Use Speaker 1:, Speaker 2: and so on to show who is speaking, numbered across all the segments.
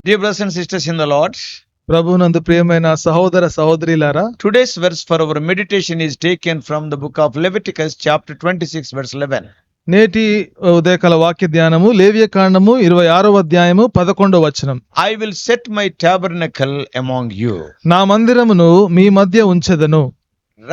Speaker 1: Dear brothers and sisters in the Lord,
Speaker 2: ప్రభునందు ప్రియమైన సహోదర సహోదరీలారా,
Speaker 1: today's verse for our meditation is taken from the book of Leviticus chapter 26 verse 11.
Speaker 2: నేటి ఉదయకాల వాక్య ధ్యానము లేవియకాండము 26వ అధ్యాయము 11వ వచనం.
Speaker 1: I will set my tabernacle among you.
Speaker 2: నా మందిరమును మీ మధ్య ఉంచెదను.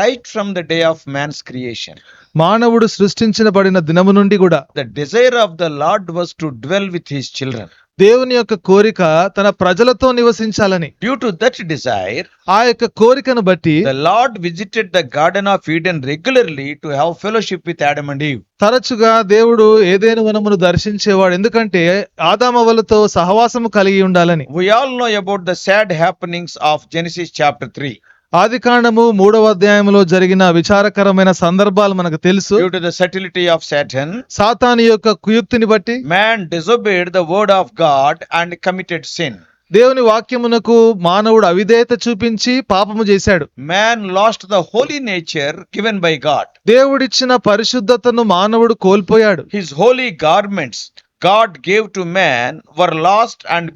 Speaker 1: Right from the day of man's creation,
Speaker 2: మానవుడు సృష్టించబడిన దినము నుండి కూడా
Speaker 1: the desire of the Lord was to dwell with his children.
Speaker 2: దేవుని యొక్క కోరిక తన ప్రజలతో నివసించాలని.
Speaker 1: Due to that desire,
Speaker 2: ఆ యొక్క కోరికను బట్టి
Speaker 1: the Lord visited the Garden of Eden regularly to have fellowship with Adam and Eve.
Speaker 2: తరచుగా దేవుడు ఏదైను వనమును దర్శించేవాడు, ఎందుకంటే ఆదామవ్వలతో సహవాసము కలిగి ఉండాలని.
Speaker 1: We all know about the sad happenings of Genesis chapter 3.
Speaker 2: ఆదికాండము 3వ అధ్యాయంలో జరిగిన విచారకరమైన సందర్భాలు మనకు తెలుసు.
Speaker 1: Due to the subtlety of Satan,
Speaker 2: సాతాను యొక్క కుయుక్తిని బట్టి
Speaker 1: man disobeyed the word of God and committed sin.
Speaker 2: దేవుని వాక్యమునకు మానవుడు అవిధేయత చూపించి పాపము చేశాడు.
Speaker 1: Man lost the holy nature given by God.
Speaker 2: దేవుడిచ్చిన పరిశుద్ధతను మానవుడు కోల్పోయాడు.
Speaker 1: His holy garments God gave to man were lost and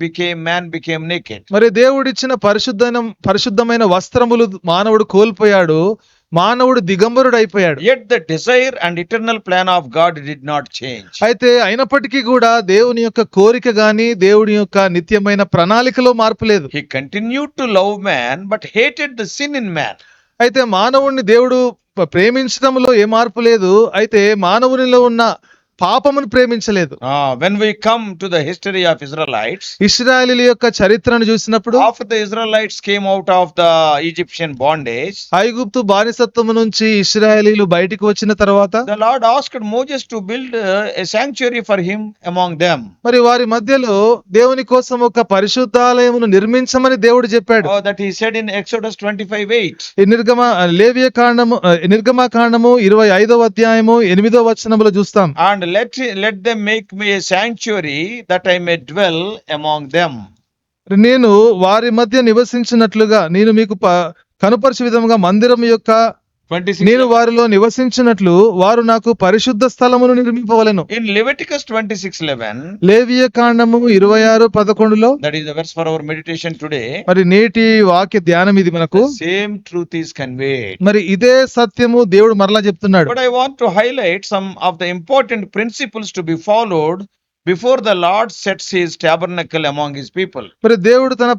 Speaker 1: man became naked.
Speaker 2: మరి దేవుడిచ్చిన పరిశుద్ధమైన వస్త్రములు మానవుడు కోల్పోయాడు. మానవుడు దిగంబరుడు అయిపోయాడు.
Speaker 1: Yet the desire and eternal plan of God did not change.
Speaker 2: అయితే అయినప్పటికీ కూడా దేవుని యొక్క కోరిక గాని దేవుని యొక్క నిత్యమైన ప్రణాళికలో మార్పు లేదు.
Speaker 1: He continued to love man but hated the sin in man.
Speaker 2: అయితే మానవుణ్ణి దేవుడు ప్రేమించడంలో ఏ మార్పు లేదు. అయితే మానవునిలో ఉన్న పాపమును ప్రేమించలేదు.
Speaker 1: When we come to the history of Israelites,
Speaker 2: ఇశ్రాయేలీయుల యొక్క చరిత్రను చూసినప్పుడు,
Speaker 1: after the Israelites came out of the Egyptian bondage,
Speaker 2: ఐగుప్తు బానిసత్వము నుంచి ఇశ్రాయేలీయులు బయటికి వచ్చిన తర్వాత
Speaker 1: the Lord asked Moses to build a sanctuary for him among them.
Speaker 2: మరి వారి మధ్యలో దేవుని కోసం ఒక పరిశుద్ధాలయమును నిర్మించమని దేవుడు చెప్పాడు.
Speaker 1: That he said in Exodus 25:8.
Speaker 2: ఈ నిర్గమకాండము 25వ అధ్యాయము 8వ వచనములో చూస్తాం.
Speaker 1: And let them make me a sanctuary that I may dwell among them.
Speaker 2: నేను వారి మధ్య నివసించినట్లుగా నేను మీకు కనుపరచు విధముగా మందిరం యొక్క
Speaker 1: 26.
Speaker 2: నేను వారిలో నివసించినట్లు వారు నాకు పరిశుద్ధ స్థలమును నిర్మింపవలెను.
Speaker 1: In Leviticus 26:11,
Speaker 2: లేవియకాండము 26:11లో,
Speaker 1: that is the verse for our meditation today,
Speaker 2: మరి నేటి వాక్య ధ్యానం ఇది మనకు.
Speaker 1: the same truth is conveyed.
Speaker 2: మరి ఇదే సత్యము దేవుడు మరలా చెప్తున్నాడు.
Speaker 1: But I want to highlight some of the important principles to be followed before the Lord sets his tabernacle among his people.
Speaker 2: మరి దేవుడు తన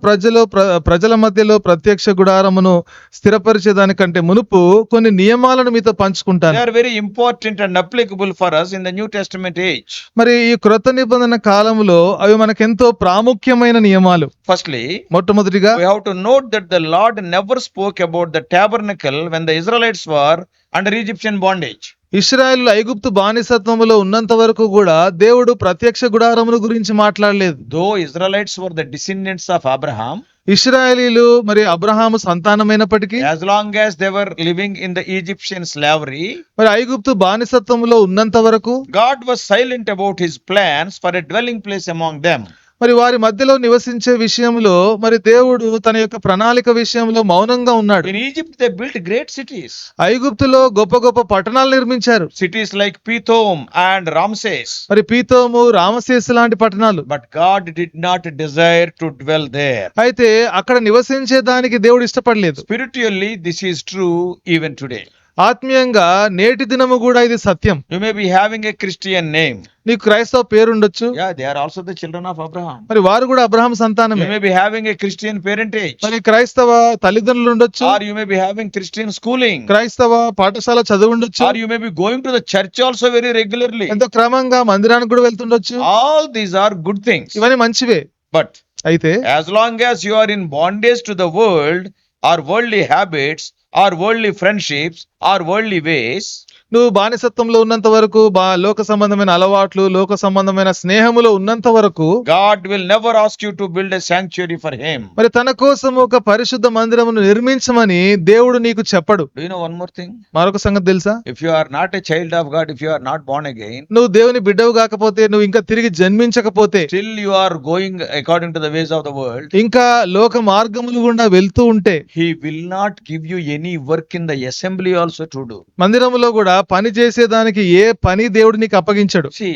Speaker 2: ప్రజల మధ్యలో ప్రత్యక్ష గుడారమును స్థిరపరిచేదానికంటే మునుపు కొన్ని నియమాలను మీతో పంచుకుంటాను.
Speaker 1: They are very important and applicable for us in the New Testament age.
Speaker 2: మరి ఈ క్రొత్త నిబంధన కాలంలో అవి మనకెంతో ప్రాముఖ్యమైన నియమాలు.
Speaker 1: Firstly,
Speaker 2: మొట్టమొదటిగా
Speaker 1: we have to note that the Lord never spoke about the tabernacle when the Israelites were under Egyptian bondage.
Speaker 2: ఇశ్రాయేలు ఐగుప్తు బానిసత్వములో ఉన్నంత వరకు కూడా దేవుడు ప్రత్యక్ష గుడారమును గురించి మాట్లాడలేదు.
Speaker 1: Though Israelites were the descendants of Abraham,
Speaker 2: ఇశ్రాయేలీలు మరి Abraham సంతానమైనప్పటికీ,
Speaker 1: as long as they were living in the Egyptian slavery,
Speaker 2: మరి ఐగుప్తు బానిసత్వములో ఉన్నంత వరకు
Speaker 1: God was silent about his plans for a dwelling place among them.
Speaker 2: మరి వారి మధ్యలో నివసించే విషయంలో మరి దేవుడు తన యొక్క ప్రణాళిక విషయంలో మౌనంగా ఉన్నాడు.
Speaker 1: In Egypt they built great cities.
Speaker 2: ఐగుప్తులో గొప్ప గొప్ప పట్టణాలు నిర్మించారు.
Speaker 1: Cities like Pithom and Ramses.
Speaker 2: మరి పీతోము, రామసేసు లాంటి పట్టణాలు.
Speaker 1: But God did not desire to dwell there.
Speaker 2: అయితే అక్కడ నివసించే దానికి దేవుడు ఇష్టపడలేదు.
Speaker 1: Spiritually this is true even today.
Speaker 2: ఆత్మీయంగా నేటి దినము కూడా ఇది సత్యం.
Speaker 1: You may be having a Christian name.
Speaker 2: నీకు క్రైస్తవ పేరుండొచ్చు.
Speaker 1: Yeah, they are also the children of Abraham.
Speaker 2: మరి వారు కూడా అబ్రహాం సంతానమే.
Speaker 1: You may be having a Christian parentage.
Speaker 2: మరి క్రైస్తవ తల్లిదండ్రులు ఉండొచ్చు.
Speaker 1: Or you may be having Christian schooling.
Speaker 2: క్రైస్తవ పాఠశాల చదువు ఉండొచ్చు.
Speaker 1: Or you may be going to the church also very regularly.
Speaker 2: ఎంతో క్రమంగా మందిరానికి కూడా వెళ్తుండొచ్చు.
Speaker 1: All these are good things.
Speaker 2: ఇవన్నీ మంచివే.
Speaker 1: But
Speaker 2: అయితే
Speaker 1: as long as you are in bondage to the world or worldly habits or worldly friendships or worldly ways,
Speaker 2: నువ్వు బానిసత్వంలో ఉన్నంత వరకు, లోక సంబంధమైన అలవాట్లు, లోక సంబంధమైన స్నేహములో ఉన్నంత వరకు
Speaker 1: God will never ask you to build a sanctuary for him.
Speaker 2: మరి తన కోసం ఒక పరిశుద్ధ మందిరమును నిర్మించమని దేవుడు నీకు చెప్పడు.
Speaker 1: Do you know one more thing?
Speaker 2: మరొక సంగతి తెలుసా?
Speaker 1: If you are not a child of God, if you are not born again,
Speaker 2: నువ్వు దేవుని బిడ్డవు కాకపోతే, నువ్వు ఇంకా తిరిగి జన్మించకపోతే,
Speaker 1: still you are going according to the ways of the world,
Speaker 2: ఇంకా లోక మార్గములు గుండా వెళ్తూ ఉంటే,
Speaker 1: he will not give you any work in the assembly also to do.
Speaker 2: మందిరములో కూడా పని చేసేదానికి ఏ పని దేవుడు నీకు అప్పగించడు.
Speaker 1: See,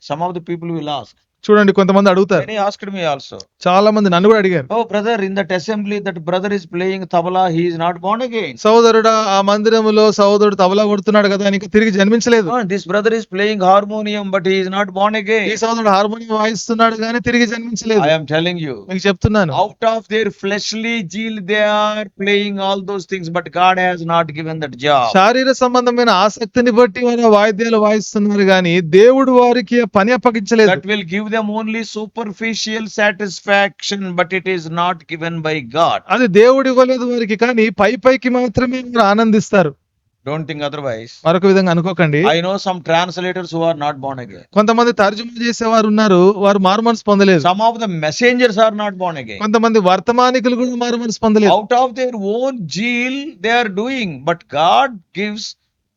Speaker 1: some of the people will ask,
Speaker 2: చూడండి, కొంతమంది అడుగుతారు,
Speaker 1: Many asked me also.
Speaker 2: చాలా మంది నన్ను కూడా అడిగారు,
Speaker 1: Oh, brother, in that assembly, that brother is playing tabla, he is not born again.
Speaker 2: సోదరుడా ఆ మందిరములో సోదరుడు తబలా కొడుతున్నాడు కదా, నీకు తిరిగి జన్మించలేదు.
Speaker 1: Oh, this brother is playing harmonium, but he is not born
Speaker 2: ఈ
Speaker 1: again.
Speaker 2: సోదరుడు హార్మోనియం వాయిస్తున్నాడు కానీ తిరిగి జన్మించలేదు.
Speaker 1: I am telling you,
Speaker 2: మీకు చెప్తున్నాను,
Speaker 1: out of their fleshly zeal, they are playing all those things, but God has not given that job.
Speaker 2: శారీర సంబంధమైన ఆసక్తిని బట్టి వారు వాయిద్యాలు వాయిస్తున్నారు కానీ దేవుడు వారికి ఆ పని అప్పగించలేదు.
Speaker 1: That will give them only superficial satisfaction, but it is not given by God.
Speaker 2: అది దేవుడు ఇవ్వలేదు వారికి, కానీ పైకి మాత్రమే వారు ఆనందిస్తారు.
Speaker 1: Don't think otherwise.
Speaker 2: మరొక విధంగా అనుకోకండి.
Speaker 1: I know some translators who are not born again.
Speaker 2: కొంతమంది తర్జుమా చేసేవారు ఉన్నారు, వారు మారుమనసు పొందలేదు.
Speaker 1: Some of the messengers are not born again.
Speaker 2: కొంతమంది వర్తమానికులు కూడా మారుమనసు పొందలేదు.
Speaker 1: Out of their own zeal they are doing, but God gives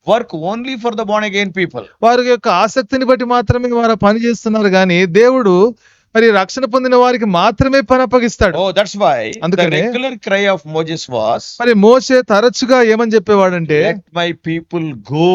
Speaker 1: work only for the born again people.
Speaker 2: వారి యొక్క ఆసక్తిని బట్టి మాత్రమే వారు పని చేస్తున్నారు కానీ దేవుడు మరి రక్షణ పొందిన వారికి మాత్రమే పని అప్పగిస్తాడు.
Speaker 1: Oh, that's why the
Speaker 2: అందుకనే
Speaker 1: regular cry of Moses was,
Speaker 2: మరి మోషే తరచుగా ఏమని చెప్పేవాడంటే,
Speaker 1: let my people go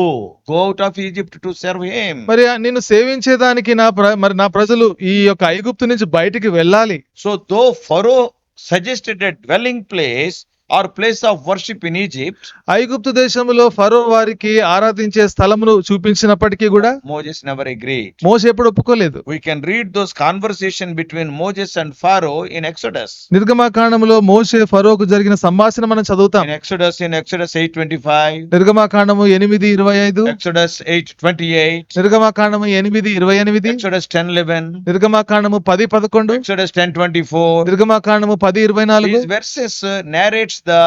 Speaker 1: out of Egypt to serve him.
Speaker 2: మరి నిన్ను సేవించేదానికి మరి నా ప్రజలు ఈ యొక్క ఐగుప్తు నుంచి బయటికి వెళ్ళాలి.
Speaker 1: So though Pharaoh suggested a dwelling place or place of worship in Egypt,
Speaker 2: ఐగుప్తు దేశంలో ఫరో వారికి ఆరాధించే స్థలమును చూపించినప్పటికీ కూడా
Speaker 1: Moses never agreed.
Speaker 2: మోషే ఎప్పుడు ఒప్పుకోలేదు.
Speaker 1: We can read those conversation between Moses and Pharaoh in Exodus.
Speaker 2: నిర్గమాకాండములో మోషే ఫరోకు జరిగిన సంభాషణ మనం చదువుతాం.
Speaker 1: In Exodus 8:25,
Speaker 2: నిర్గమాకాండము 8:25,
Speaker 1: Exodus 8:28,
Speaker 2: నిర్గమాకాండము 8:28,
Speaker 1: Exodus 10:11,
Speaker 2: నిర్గమాకాండము 10:11,
Speaker 1: Exodus 10:24.
Speaker 2: నిర్గమాకాండము 10:24.
Speaker 1: These verses narrates the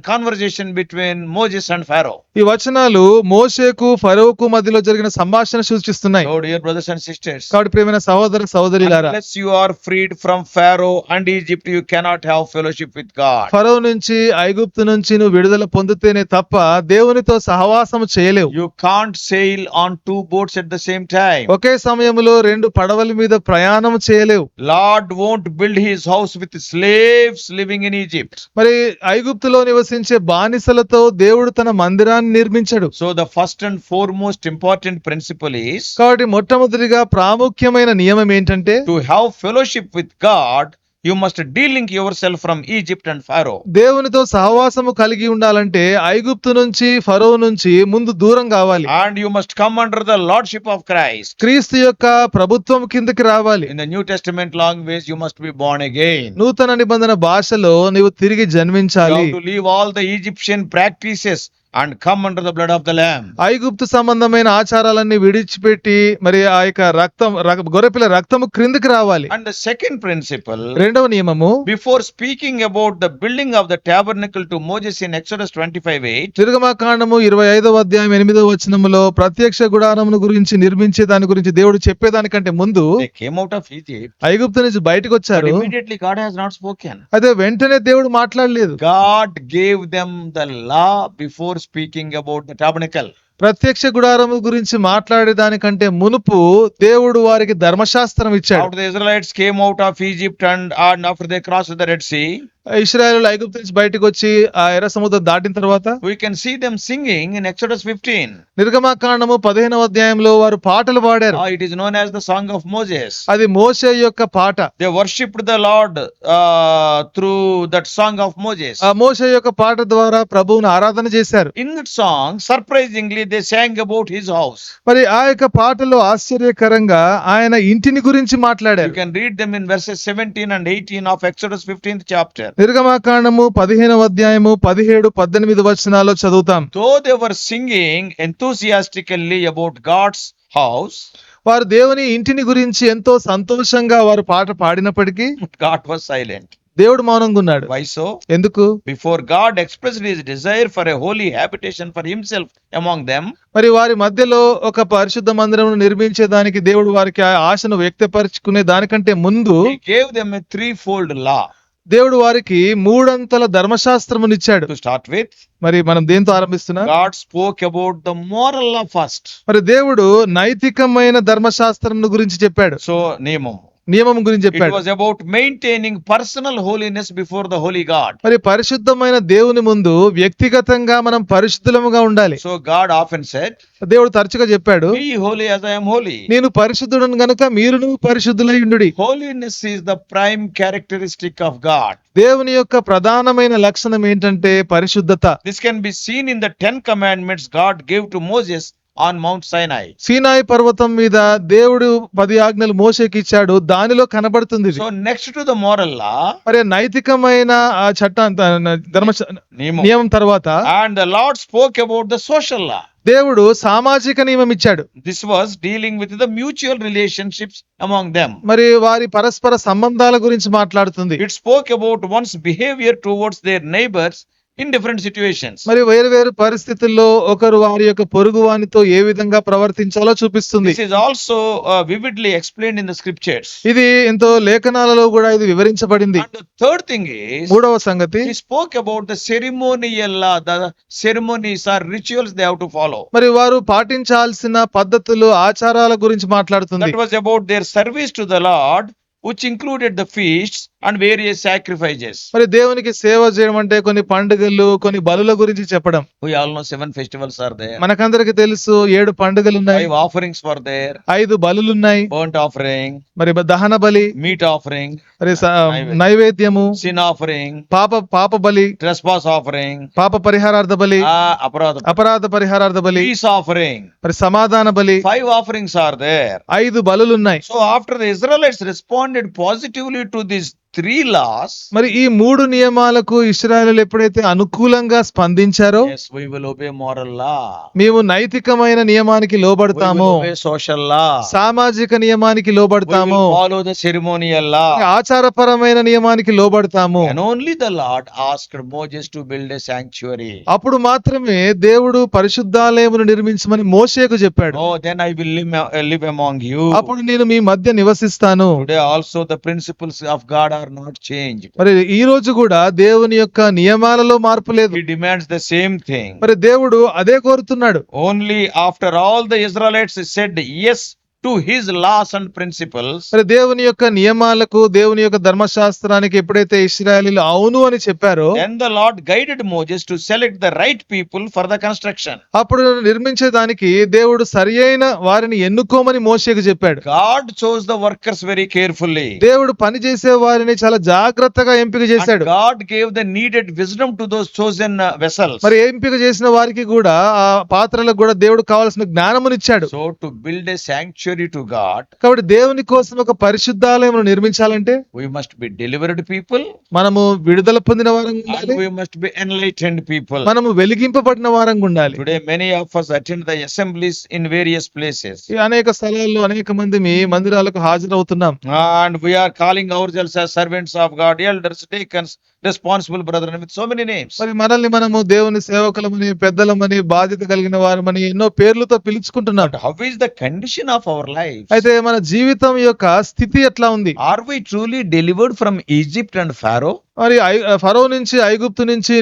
Speaker 1: conversation between Moses and Pharaoh.
Speaker 2: ఈ వచనాలు మోషేకు ఫరోకు మధ్యలో జరిగిన సంభాషణ సూచిస్తున్నాయి.
Speaker 1: So dear brothers and sisters,
Speaker 2: కాబట్టి ప్రియమైన సహోదర సహోదరులారా,
Speaker 1: unless you are freed from Pharaoh and Egypt, you cannot have fellowship with God.
Speaker 2: ఫరో నుంచి ఐగుప్తు నుంచి నువ్వు విడుదల పొందితేనే తప్ప దేవునితో సహవాసం చేయలేవు.
Speaker 1: You can't sail on two boats at the same time.
Speaker 2: ఒకే సమయంలో రెండు పడవల మీద ప్రయాణం చేయలేవు.
Speaker 1: Lord won't build his house with slaves living in Egypt.
Speaker 2: మరి ఐగుప్తులో నివసించే బానిసలతో దేవుడు తన మందిరాన్ని నిర్మించడు.
Speaker 1: So the first and foremost important principle is
Speaker 2: కాబట్టి మొట్టమొదటిగా ప్రాముఖ్యమైన నియమం ఏంటంటే,
Speaker 1: to have fellowship with God, you must delink yourself from Egypt and Pharaoh.
Speaker 2: దేవునితో సహవాసము కలిగి ఉండాలంటే ఐగుప్తు నుంచి ఫరో నుంచి ముందు దూరం కావాలి.
Speaker 1: And you must come under the lordship of Christ.
Speaker 2: క్రీస్తు యొక్క ప్రభుత్వం కిందకి రావాలి.
Speaker 1: In the New Testament language, you must be born again.
Speaker 2: నూతన నిబంధన భాషలో నీవు తిరిగి
Speaker 1: You
Speaker 2: జన్మించాలి.
Speaker 1: have to leave all the Egyptian practices and come under the blood of the Lamb.
Speaker 2: ఐగుప్తు సంబంధమైన ఆచారాలన్నీ విడిచిపెట్టి మరి ఆ యొక్క గొర్రెపిల్ల రక్తము క్రిందికి రావాలి.
Speaker 1: And the second principle,
Speaker 2: రెండవ నియమము,
Speaker 1: before speaking about the building of the tabernacle to Moses in Exodus 25:8,
Speaker 2: నిర్గమాకాండము 25:8 ప్రత్యక్ష గుడారమును గురించి నిర్మించే దాని గురించి దేవుడు చెప్పేదానికంటే ముందు
Speaker 1: they came out of Egypt,
Speaker 2: ఐగుప్తు నుంచి బయటకు
Speaker 1: but
Speaker 2: వచ్చారు.
Speaker 1: immediately God has not spoken.
Speaker 2: అదే వెంటనే దేవుడు మాట్లాడలేదు.
Speaker 1: God gave them the law before speaking about the tabernacle.
Speaker 2: ప్రత్యక్ష గుడారము గురించి మాట్లాడేదానికంటే మునుపు దేవుడు వారికి ధర్మశాస్త్రం ఇచ్చాడు.
Speaker 1: After the Israelites came out of Egypt and after they crossed the Red Sea,
Speaker 2: ఇశ్రాయేలు ఐగుప్తు నుంచి బయటకు వచ్చి ఆ ఎర్ర సముద్రం దాటిన తర్వాత
Speaker 1: we can see them singing in Exodus 15.
Speaker 2: నిర్గమాకాండము 15వ వారు పాటలు పాడారు.
Speaker 1: It is known as the song of Moses.
Speaker 2: అది మోషే యొక్క పాట.
Speaker 1: They worshipped the Lord through that song of Moses.
Speaker 2: ఆ మోషే యొక్క పాట ద్వారా ప్రభువును ఆరాధన చేశారు.
Speaker 1: In that song, surprisingly, they sang about his house.
Speaker 2: మరి ఆ యొక్క పాటలో ఆశ్చర్యకరంగా ఆయన ఇంటిని గురించి మాట్లాడారు.
Speaker 1: You can read them in verses 17 and 18 of Exodus 15th chapter.
Speaker 2: నిర్గమాకాండము 15:17-18 వచనాల్లో చదువుతాం.
Speaker 1: Though they were singing enthusiastically about God's house,
Speaker 2: వారు దేవుని ఇంటిని గురించి ఎంతో సంతోషంగా వారు పాట పాడినప్పటికీ
Speaker 1: God was silent.
Speaker 2: దేవుడు మౌనంగా ఉన్నాడు.
Speaker 1: Why so?
Speaker 2: ఎందుకు?
Speaker 1: Before God expressed his desire for a holy habitation for himself among them,
Speaker 2: మరి వారి మధ్యలో ఒక పరిశుద్ధ మందిరమును నిర్మించేదానికి దేవుడు వారికి ఆ ఆశను వ్యక్తపరుచుకునే దానికంటే ముందు
Speaker 1: he gave them a threefold law.
Speaker 2: దేవుడు వారికి 3 అంతల ధర్మశాస్త్రమునిచ్చాడు.
Speaker 1: To start with,
Speaker 2: మరి మనం దేంతో ఆరంభిస్తున్నాం?
Speaker 1: God spoke about the moral law first.
Speaker 2: మరి దేవుడు నైతికమైన ధర్మశాస్త్రం గురించి చెప్పాడు.
Speaker 1: So, నియమం.
Speaker 2: నియమం గురించి
Speaker 1: It
Speaker 2: చెప్పాడు.
Speaker 1: was about maintaining personal holiness before the holy God.
Speaker 2: మరి పరిశుద్ధమైన దేవుని ముందు వ్యక్తిగతంగా మనం పరిశుద్ధులముగా ఉండాలి.
Speaker 1: So God often said,
Speaker 2: దేవుడు తరచుగా చెప్పాడు,
Speaker 1: be holy as I am holy.
Speaker 2: నేను పరిశుద్ధుడను గనుక మీరును పరిశుద్ధులై ఉండుడి.
Speaker 1: Holiness is the prime characteristic of God.
Speaker 2: దేవుని యొక్క ప్రధానమైన లక్షణం ఏంటంటే పరిశుద్ధత.
Speaker 1: This can be seen in the 10 commandments God gave to Moses on Mount Sinai.
Speaker 2: సీనాయి పర్వతం మీద దేవుడు 10 ఆజ్ఞలు మోషేకి ఇచ్చాడు, దానిలో కనబడుతుంది ఇది.
Speaker 1: So next to the moral law,
Speaker 2: మరి నైతికమైన ఆ చట్టం ధర్మ నియమం తర్వాత
Speaker 1: and the Lord spoke about the social law.
Speaker 2: దేవుడు సామాజిక నియమం ఇచ్చాడు.
Speaker 1: This was dealing with the mutual relationships among them.
Speaker 2: మరి వారి పరస్పర సంబంధాల గురించి మాట్లాడుతుంది.
Speaker 1: It spoke about one's behavior towards their neighbors in different situations.
Speaker 2: మరి వేరు వేరు పరిస్థితుల్లో ఒకరు వారి యొక్క పొరుగు వానితో ఏ విధంగా ప్రవర్తించాలో చూపిస్తుంది.
Speaker 1: This is also vividly explained in the scriptures.
Speaker 2: ఇది ఎంతో లేఖనాలలో కూడా ఇది వివరించబడింది.
Speaker 1: And the third thing is,
Speaker 2: మూడవ సంగతి,
Speaker 1: he spoke about the ceremonial law, the ceremonies or rituals they have to follow.
Speaker 2: మరి వారు పాటించాల్సిన పద్ధతులు ఆచారాల గురించి మాట్లాడుతుంది.
Speaker 1: That was about their service to the Lord, which included the feasts and various sacrifices.
Speaker 2: మరి దేవునికి సేవ చేయడం అంటే కొన్ని పండుగలు, కొన్ని బలుల గురించి చెప్పడం.
Speaker 1: We all know 7 festivals are there.
Speaker 2: మనకందరికి తెలుసు 7 పండుగలు ఉన్నాయి,
Speaker 1: 5 offerings were there.
Speaker 2: 5 బలులు ఉన్నాయి.
Speaker 1: Burnt offering,
Speaker 2: మరి దహన బలి,
Speaker 1: meat offering,
Speaker 2: మరి నైవేద్యము,
Speaker 1: sin offering,
Speaker 2: పాప బలి,
Speaker 1: trespass offering,
Speaker 2: పాప పరిహారార్థ బలి, అపరాధ పరిహారార్థ బలి,
Speaker 1: peace offering.
Speaker 2: మరి సమాధాన బలి.
Speaker 1: 5 offerings are there.
Speaker 2: 5 బలులు ఉన్నాయి.
Speaker 1: So after the Israelites responded positively to these 3 laws,
Speaker 2: మరి ఈ 3 నియమాలకు ఇశ్రాయేలీయులు ఎప్పుడైతే అనుకూలంగా స్పందించారో,
Speaker 1: yes, we will obey moral law.
Speaker 2: మేము నైతికమైన నియమానికి
Speaker 1: We
Speaker 2: లోబడతాము,
Speaker 1: will obey social law.
Speaker 2: సామాజిక నియమానికి
Speaker 1: We
Speaker 2: లోబడతాము,
Speaker 1: will follow the ceremonial law.
Speaker 2: ఆచారపరమైన నియమానికి లోబడతాము.
Speaker 1: And only the Lord asked Moses to build a sanctuary.
Speaker 2: అప్పుడు మాత్రమే దేవుడు పరిశుద్ధాలయమును నిర్మించమని మోషేకు చెప్పాడు.
Speaker 1: Oh, then I will live among you.
Speaker 2: అప్పుడు నేను మీ మధ్య నివసిస్తాను.
Speaker 1: Today also the principles of God are not changed.
Speaker 2: మరి ఈ రోజు కూడా దేవుని యొక్క నియమాలలో మార్పు లేదు.
Speaker 1: He demands the same thing.
Speaker 2: మరి దేవుడు అదే కోరుతున్నాడు.
Speaker 1: Only after all the Israelites said yes to his laws and principles,
Speaker 2: మరి దేవుని యొక్క నియమాలకు, దేవుని యొక్క ధర్మశాస్త్రానికి ఎప్పుడైతే ఇశ్రాయేలీయులు అవును అని చెప్పారో,
Speaker 1: then the Lord guided Moses to select the right people for the construction.
Speaker 2: అప్పుడు నిర్మించేదానికి దేవుడు సరియైన వారిని ఎన్నుకోమని మోషేకు చెప్పాడు.
Speaker 1: God chose the workers very carefully.
Speaker 2: దేవుడు పని చేసే వారిని చాలా జాగ్రత్తగా ఎంపిక
Speaker 1: And
Speaker 2: చేశాడు.
Speaker 1: God gave the needed wisdom to those chosen vessels.
Speaker 2: మరి ఎంపిక చేసిన వారికి కూడా, ఆ పాత్రలకు కూడా దేవుడు కావాల్సిన జ్ఞానమునిచ్చాడు.
Speaker 1: So to build a sanctuary to God,
Speaker 2: కాబట్టి దేవుని కోసం ఒక పరిశుద్ధాలయమును నిర్మించాలంటే
Speaker 1: we must be delivered people,
Speaker 2: మనము విడుదల పొందిన వారంగా
Speaker 1: and
Speaker 2: ఉండాలి,
Speaker 1: we must be enlightened people.
Speaker 2: మనము వెలిగింపబడిన వారంగా ఉండాలి.
Speaker 1: Today many of us attend the assemblies in various places,
Speaker 2: ఈ అనేక స్థలాల్లో అనేక మంది మీ మందిరాలకు హాజరవుతున్నాం.
Speaker 1: and we are calling ourselves as servants of God, elders, deacons, responsible brethren, with so many names.
Speaker 2: మరి మనల్ని మనము దేవుని సేవకులమని, పెద్దలమని, బాధ్యత కలిగిన వారమని ఎన్నో పేర్లతో పిలుచుకుంటున్నాం.
Speaker 1: But how is the condition of our lives?
Speaker 2: అయితే మన జీవితం యొక్క స్థితి ఎట్లా ఉంది?
Speaker 1: Are we truly delivered from Egypt and Pharaoh?
Speaker 2: మరి ఫరో నుంచి, ఐగుప్తు నుంచి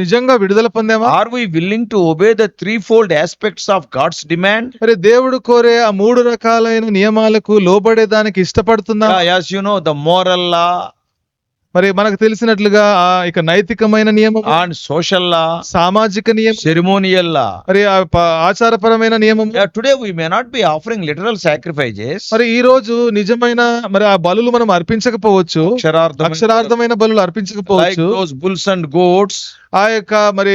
Speaker 2: నిజంగా విడుదల పొందామా?
Speaker 1: Are we willing to obey the threefold aspects of God's demand?
Speaker 2: మరి దేవుడు కోరే ఆ 3 రకాలైన నియమాలకు లోబడేదానికి ఇష్టపడుతుందా?
Speaker 1: As you know, the moral law
Speaker 2: మరి మనకు తెలిసినట్లుగా ఇక నైతికమైన నియమం,
Speaker 1: and social law,
Speaker 2: సామాజిక నియమం,
Speaker 1: ceremonial law.
Speaker 2: మరి ఆచారపరమైన నియమం.
Speaker 1: Today we may not be offering literal sacrifices.
Speaker 2: మరి ఈ రోజు నిజమైన మరి ఆ బలులు మనం అర్పించకపోవచ్చు, అక్షరార్థమైన బలులు
Speaker 1: like
Speaker 2: అర్పించకపోవచ్చు.
Speaker 1: those bulls and goats.
Speaker 2: ఆ యొక్క మరి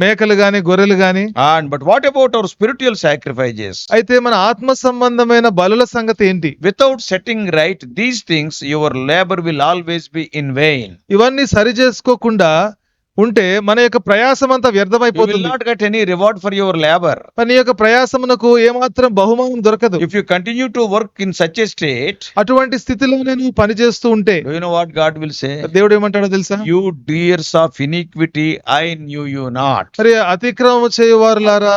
Speaker 2: మేకలు గాని, గొర్రెలు గాని.
Speaker 1: But what about our spiritual sacrifices?
Speaker 2: అయితే మన ఆత్మ సంబంధమైన బలుల సంగతి ఏంటి?
Speaker 1: Without setting right these things, your labor will always be in vain.
Speaker 2: ఇవన్నీ సరి చేసుకోకుండా ఉంటే మన యొక్క ప్రయాసం అంతా
Speaker 1: You will
Speaker 2: వ్యర్థమైపోతుంది.
Speaker 1: not get any reward for your labor.
Speaker 2: నీ యొక్క ప్రయాసమునకు ఏమాత్రం బహుమానం దొరకదు.
Speaker 1: If you continue to work in such a state,
Speaker 2: అటువంటి స్థితిలోనే నువ్వు పని చేస్తూ ఉంటే
Speaker 1: do you know what God will say?
Speaker 2: దేవుడు ఏమంటాడో తెలుసా?
Speaker 1: You doers of iniquity, I knew you not.
Speaker 2: మరి అతిక్రమము చేయవారులారా,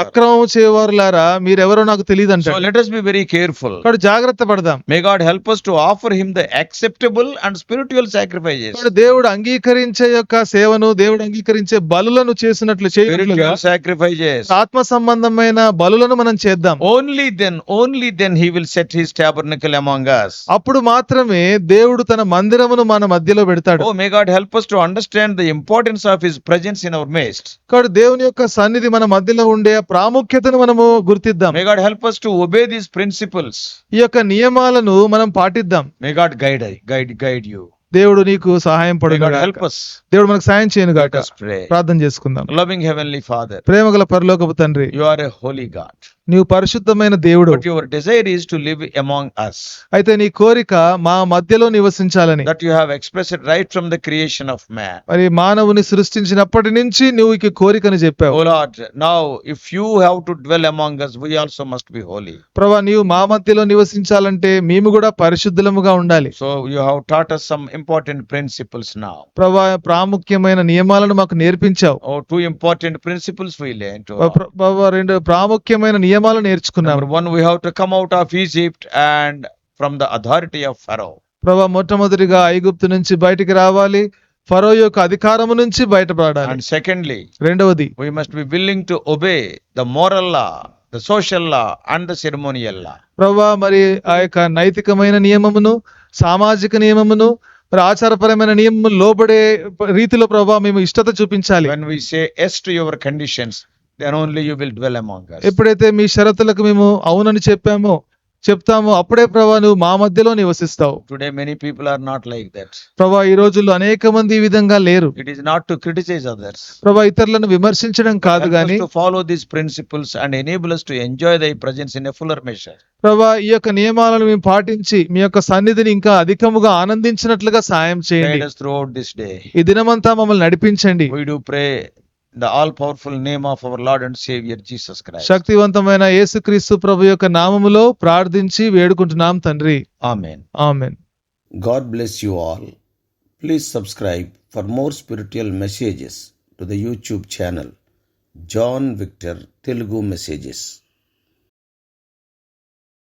Speaker 2: అక్రమము చేయవారులారా, మీరెవరో నాకు తెలియదు
Speaker 1: So
Speaker 2: అంటాడు.
Speaker 1: let us be very careful.
Speaker 2: కాబట్టి జాగ్రత్త పడదాం.
Speaker 1: May God help us to offer him the acceptable and spiritual sacrifices.
Speaker 2: దేవుడు అంగీకరించే యొక్క సేవ సేవను దేవుడు అంగీకరించే బలులను చేసినట్లు చేయనట్లుగా
Speaker 1: spiritual sacrifices.
Speaker 2: ఆత్మ సంబంధమైన బలులను మనం చేద్దాం.
Speaker 1: Only then he will set his tabernacle among us.
Speaker 2: అప్పుడు మాత్రమే దేవుడు తన మందిరమును మన మధ్యలో పెడతాడు.
Speaker 1: Oh, may God help us to understand the importance of his presence in our midst.
Speaker 2: కాబట్టి దేవుని యొక్క సన్నిధి మన మధ్యలో ఉండే ప్రాముఖ్యతను మనము గుర్తిద్దాం.
Speaker 1: May God help us to obey these principles.
Speaker 2: ఈ యొక్క నియమాలను మనం పాటిద్దాం.
Speaker 1: May God guide you.
Speaker 2: దేవుడు నీకు సహాయం
Speaker 1: May
Speaker 2: పడును
Speaker 1: God
Speaker 2: గాక.
Speaker 1: help us.
Speaker 2: దేవుడు మనకు సాయం చేయను గాక.
Speaker 1: Let us pray.
Speaker 2: ప్రార్థన చేసుకుందాం.
Speaker 1: Loving Heavenly Father,
Speaker 2: ప్రేమగల పరలోకపు తండ్రి,
Speaker 1: you are a holy God.
Speaker 2: నీవు పరిశుద్ధమైన దేవుడు.
Speaker 1: But your desire is to live among us.
Speaker 2: అయితే నీ కోరిక మా మధ్యలో నివసించాలని,
Speaker 1: That you have expressed it right from the creation of man.
Speaker 2: మరి మానవుని సృష్టించినప్పటి నుంచి నువ్వు ఈ కోరికను చెప్పావు.
Speaker 1: Oh Lord, now if you have to dwell among us, we also must be holy.
Speaker 2: ప్రభా, నీవు మా మధ్యలో నివసించాలంటే మేము కూడా పరిశుద్ధులముగా ఉండాలి.
Speaker 1: So you have taught us some important principles now.
Speaker 2: ప్రభా, ప్రాముఖ్యమైన నియమాలను మాకు నేర్పించావు.
Speaker 1: Oh, two important principles we learned.
Speaker 2: ప్రభా, రెండు ప్రాముఖ్యమైన నియమాలు నేర్చుకున్నాము.
Speaker 1: Number one, we have to come out of Egypt and from the authority of Pharaoh.
Speaker 2: ప్రభా, మొట్టమొదటిగా ఐగుప్తు నుంచి బయటికి రావాలి, ఫరో యొక్క అధికారము నుంచి బయటపడాలి.
Speaker 1: And secondly,
Speaker 2: రెండవది,
Speaker 1: we must be willing to obey the moral law, the social law and the ceremonial law.
Speaker 2: ప్రభా, మరి ఆ యొక్క నైతికమైన నియమమును, సామాజిక నియమమును, మరి ఆచారపరమైన నియమము లోబడే రీతిలో ప్రభా మేము ఇష్టత చూపించాలి.
Speaker 1: When we say yes to your conditions, then only you will dwell among us.
Speaker 2: ఎప్పుడైతే మీ షరతులకు మేము అవునని చెప్తామో అప్పుడే ప్రభా నువ్వు మా మధ్యలో నివసిస్తావు.
Speaker 1: Today many people are not like that.
Speaker 2: ప్రభా, ఈ రోజుల్లో అనేక మంది ఈ విధంగా లేరు.
Speaker 1: It is not to criticize others.
Speaker 2: ప్రభా, ఇతరులను విమర్శించడం కాదు
Speaker 1: Help us
Speaker 2: గాని,
Speaker 1: to follow these principles and enable us to enjoy thy presence in a fuller measure.
Speaker 2: ప్రభా, ఈ యొక్క నియమాలను మేము పాటించి మీ యొక్క సన్నిధిని ఇంకా అధికముగా ఆనందించినట్లుగా సాయం చేయండి.
Speaker 1: Guide us throughout this day.
Speaker 2: ఈ దినమంతా మమ్మల్ని నడిపించండి.
Speaker 1: We do pray in the all-powerful name of our Lord and Savior Jesus Christ.
Speaker 2: శక్తివంతమైన యేసుక్రీస్తు ప్రభు యొక్క నామములో ప్రార్థించి వేడుకుంటున్నాం తండ్రి.
Speaker 1: Amen.
Speaker 2: Amen.
Speaker 3: God bless you all. Please subscribe for more spiritual messages to the YouTube channel John Victor Telugu Messages.